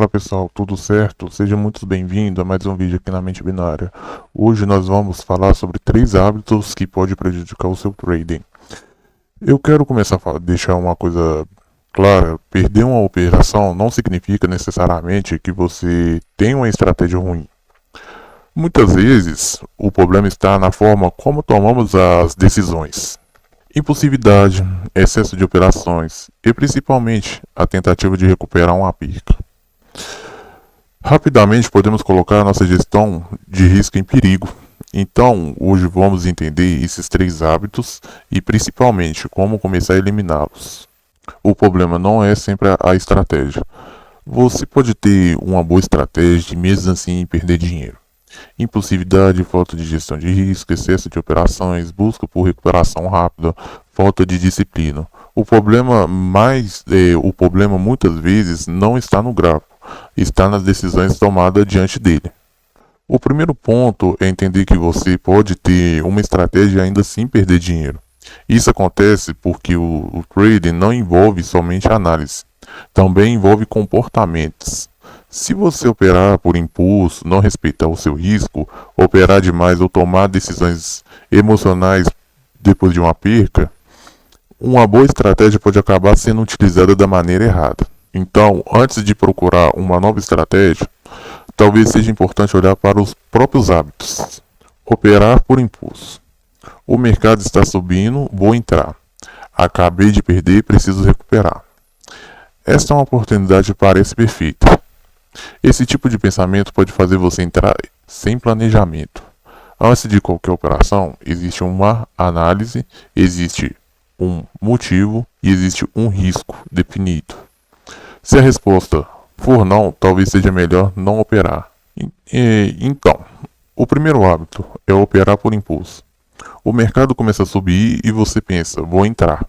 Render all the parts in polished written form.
Fala pessoal, tudo certo? Seja muito bem-vindo a mais um vídeo aqui na Mente Binária. Hoje nós vamos falar sobre 3 hábitos que podem prejudicar o seu trading. Eu quero começar a deixar uma coisa clara: perder uma operação não significa necessariamente que você tem uma estratégia ruim. Muitas vezes o problema está na forma como tomamos as decisões. Impulsividade, excesso de operações e principalmente a tentativa de recuperar uma perca. Rapidamente podemos colocar nossa gestão de risco em perigo. Então, hoje vamos entender esses 3 hábitos e principalmente como começar a eliminá-los. O problema não é sempre a estratégia. Você pode ter uma boa estratégia e mesmo assim perder dinheiro. Impulsividade, falta de gestão de risco, excesso de operações, busca por recuperação rápida, falta de disciplina. O problema muitas vezes não está no gráfico, está nas decisões tomadas diante dele. O primeiro ponto é entender que você pode ter uma estratégia e ainda assim perder dinheiro. Isso acontece porque o trading não envolve somente análise, também envolve comportamentos. Se você operar por impulso, não respeitar o seu risco, operar demais ou tomar decisões emocionais depois de uma perca, uma boa estratégia pode acabar sendo utilizada da maneira errada. Então, antes de procurar uma nova estratégia, talvez seja importante olhar para os próprios hábitos. Operar por impulso. O mercado está subindo, vou entrar. Acabei de perder, preciso recuperar. Esta é uma oportunidade que parece perfeita. Esse tipo de pensamento pode fazer você entrar sem planejamento. Antes de qualquer operação, existe uma análise, existe um motivo e existe um risco definido. Se a resposta for não, talvez seja melhor não operar. Então, o primeiro hábito é operar por impulso. O mercado começa a subir e você pensa, vou entrar.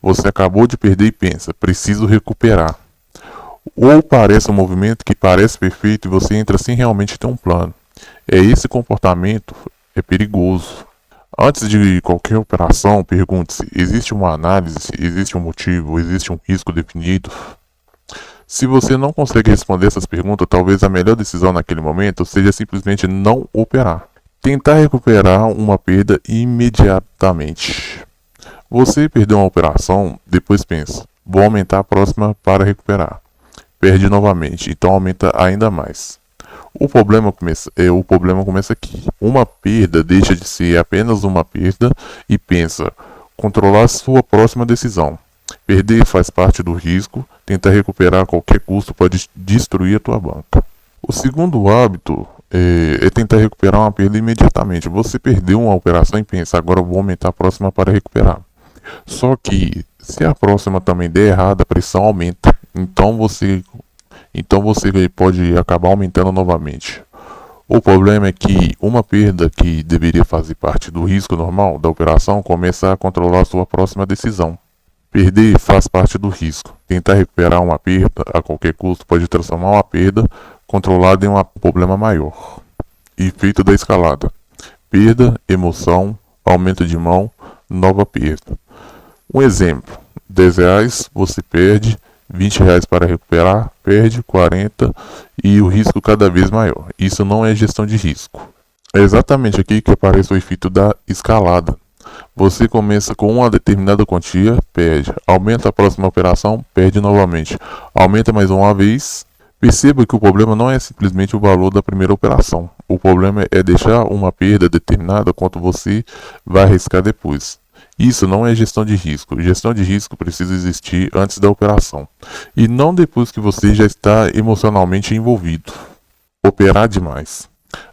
Você acabou de perder e pensa, preciso recuperar. Ou parece um movimento que parece perfeito e você entra sem realmente ter um plano. Esse comportamento é perigoso. Antes de qualquer operação, pergunte-se: existe uma análise, existe um motivo, existe um risco definido? Se você não consegue responder essas perguntas, talvez a melhor decisão naquele momento seja simplesmente não operar. Tentar recuperar uma perda imediatamente. Você perdeu uma operação, depois pensa, vou aumentar a próxima para recuperar. Perde novamente, então aumenta ainda mais. O problema começa aqui. Uma perda deixa de ser apenas uma perda e pensa, controlar sua próxima decisão. Perder faz parte do risco, tentar recuperar a qualquer custo pode destruir a tua banca. O segundo hábito é tentar recuperar uma perda imediatamente. Você perdeu uma operação e pensa, agora eu vou aumentar a próxima para recuperar. Só que se a próxima também der errada, a pressão aumenta. Então você pode acabar aumentando novamente. O problema é que uma perda que deveria fazer parte do risco normal da operação começa a controlar a sua próxima decisão. Perder faz parte do risco. Tentar recuperar uma perda a qualquer custo pode transformar uma perda controlada em um problema maior. Efeito da escalada. Perda, emoção, aumento de mão, nova perda. Um exemplo: R$10 você perde, R$20 para recuperar, perde 40 e o risco cada vez maior. Isso não é gestão de risco. É exatamente aqui que aparece o efeito da escalada. Você começa com uma determinada quantia, perde, aumenta a próxima operação, perde novamente, aumenta mais uma vez. Perceba que o problema não é simplesmente o valor da primeira operação. O problema é deixar uma perda determinada quanto você vai arriscar depois. Isso não é gestão de risco. Gestão de risco precisa existir antes da operação e não depois que você já está emocionalmente envolvido. Operar demais.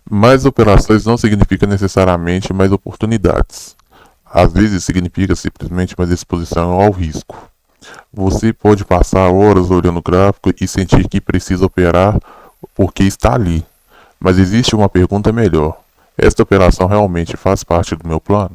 Mais operações não significa necessariamente mais oportunidades. Às vezes significa simplesmente mais exposição ao risco. Você pode passar horas olhando o gráfico e sentir que precisa operar porque está ali. Mas existe uma pergunta melhor: esta operação realmente faz parte do meu plano?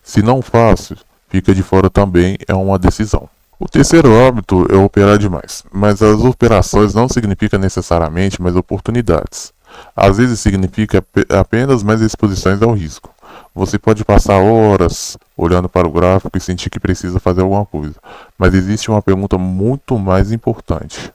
Se não faço, fica de fora também, é uma decisão. O terceiro hábito é operar demais, mas as operações não significam necessariamente mais oportunidades. Às vezes significa apenas mais exposições ao risco. Você pode passar horas olhando para o gráfico e sentir que precisa fazer alguma coisa, mas existe uma pergunta muito mais importante: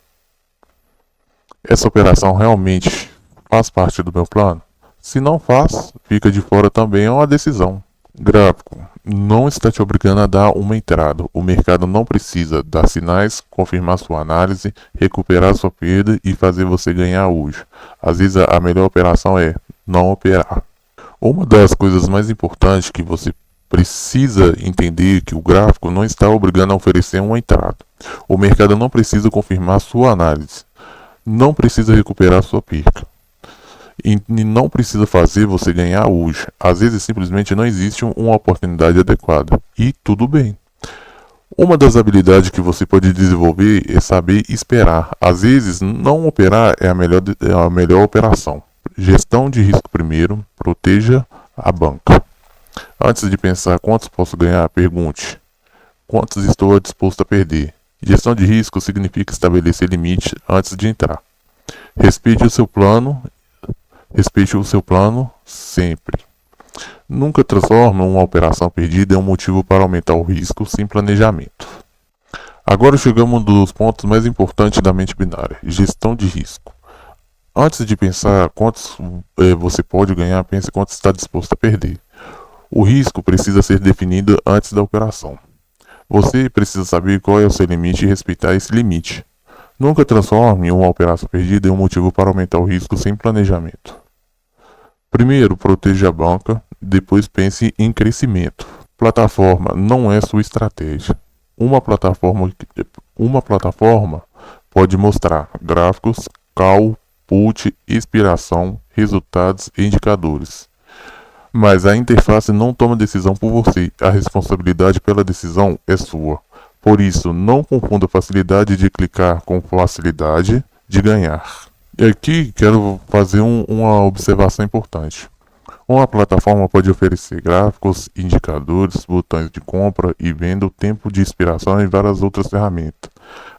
Essa operação realmente faz parte do meu plano? Se não faz, fica de fora também é uma decisão. Gráfico não está te obrigando a dar uma entrada. O mercado não precisa dar sinais, confirmar sua análise, recuperar sua perda e fazer você ganhar hoje. Às vezes a melhor operação é não operar. Uma das coisas mais importantes que você precisa entender é que o gráfico não está obrigando a oferecer uma entrada. O mercado não precisa confirmar sua análise. Não precisa recuperar sua perda. E não precisa fazer você ganhar hoje. Às vezes simplesmente não existe uma oportunidade adequada. E tudo bem. Uma das habilidades que você pode desenvolver é saber esperar. Às vezes não operar é a melhor operação. Gestão de risco primeiro, proteja a banca. Antes de pensar quantos posso ganhar, pergunte: quantos estou disposto a perder? Gestão de risco significa estabelecer limite antes de entrar. Respeite o seu plano sempre. Nunca transforme uma operação perdida em um motivo para aumentar o risco sem planejamento. Agora chegamos a um dos pontos mais importantes da mente binária: gestão de risco. Antes de pensar quantos você pode ganhar, pense quanto está disposto a perder. O risco precisa ser definido antes da operação. Você precisa saber qual é o seu limite e respeitar esse limite. Nunca transforme uma operação perdida em um motivo para aumentar o risco sem planejamento. Primeiro, proteja a banca, depois pense em crescimento. Plataforma não é sua estratégia. Uma plataforma pode mostrar gráficos, call, put, inspiração, resultados e indicadores. Mas a interface não toma decisão por você. A responsabilidade pela decisão é sua. Por isso, não confunda facilidade de clicar com facilidade de ganhar. E aqui quero fazer uma observação importante. Uma plataforma pode oferecer gráficos, indicadores, botões de compra e venda, o tempo de expiração e várias outras ferramentas.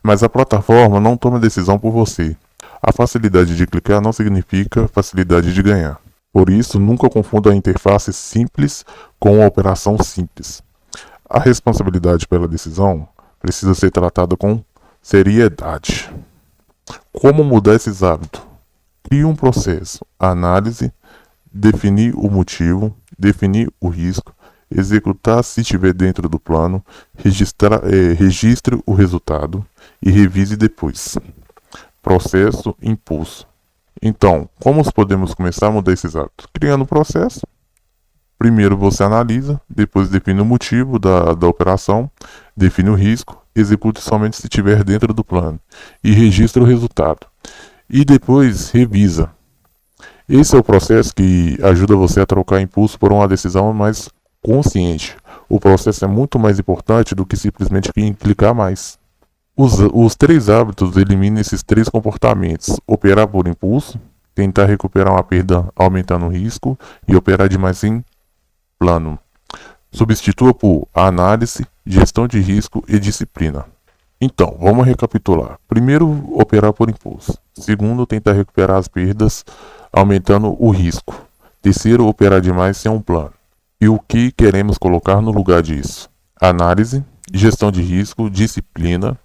Mas a plataforma não toma decisão por você. A facilidade de clicar não significa facilidade de ganhar. Por isso, nunca confunda a interface simples com a operação simples. A responsabilidade pela decisão precisa ser tratada com seriedade. Como mudar esses hábitos? Crie um processo: análise, definir o motivo, definir o risco, executar se estiver dentro do plano, registre o resultado e revise depois. Processo, impulso. Então, como podemos começar a mudar esses hábitos? Criando um processo. Primeiro você analisa, depois define o motivo da operação, define o risco, execute somente se estiver dentro do plano e registra o resultado. E depois revisa. Esse é o processo que ajuda você a trocar impulso por uma decisão mais consciente. O processo é muito mais importante do que simplesmente clicar mais. Os 3 hábitos eliminam esses 3 comportamentos: operar por impulso, tentar recuperar uma perda aumentando o risco e operar demais sem plano. Substitua por análise, gestão de risco e disciplina. Então, vamos recapitular. Primeiro, operar por impulso. Segundo, tentar recuperar as perdas aumentando o risco. Terceiro, operar demais sem um plano. E o que queremos colocar no lugar disso? Análise, gestão de risco, disciplina.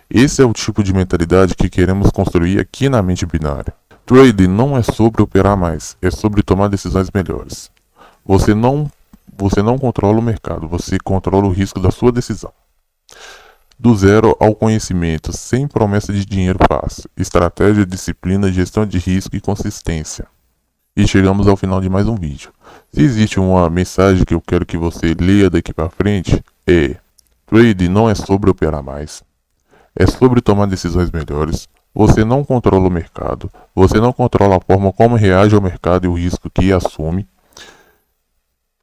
Esse é o tipo de mentalidade que queremos construir aqui na mente binária. Trading não é sobre operar mais, é sobre tomar decisões melhores. Você não controla o mercado, você controla o risco da sua decisão. Do zero ao conhecimento, sem promessa de dinheiro fácil. Estratégia, disciplina, gestão de risco e consistência. E chegamos ao final de mais um vídeo. Se existe uma mensagem que eu quero que você leia daqui para frente, trading não é sobre operar mais, é sobre tomar decisões melhores. Você não controla o mercado, você não controla a forma como reage ao mercado e o risco que assume.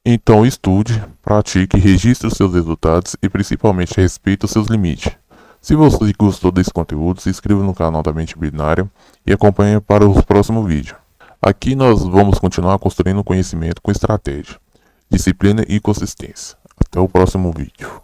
Então estude, pratique, registre os seus resultados e principalmente respeite os seus limites. Se você gostou desse conteúdo, se inscreva no canal da Mente Binária e acompanhe para os próximos vídeos. Aqui nós vamos continuar construindo conhecimento com estratégia, disciplina e consistência. Até o próximo vídeo.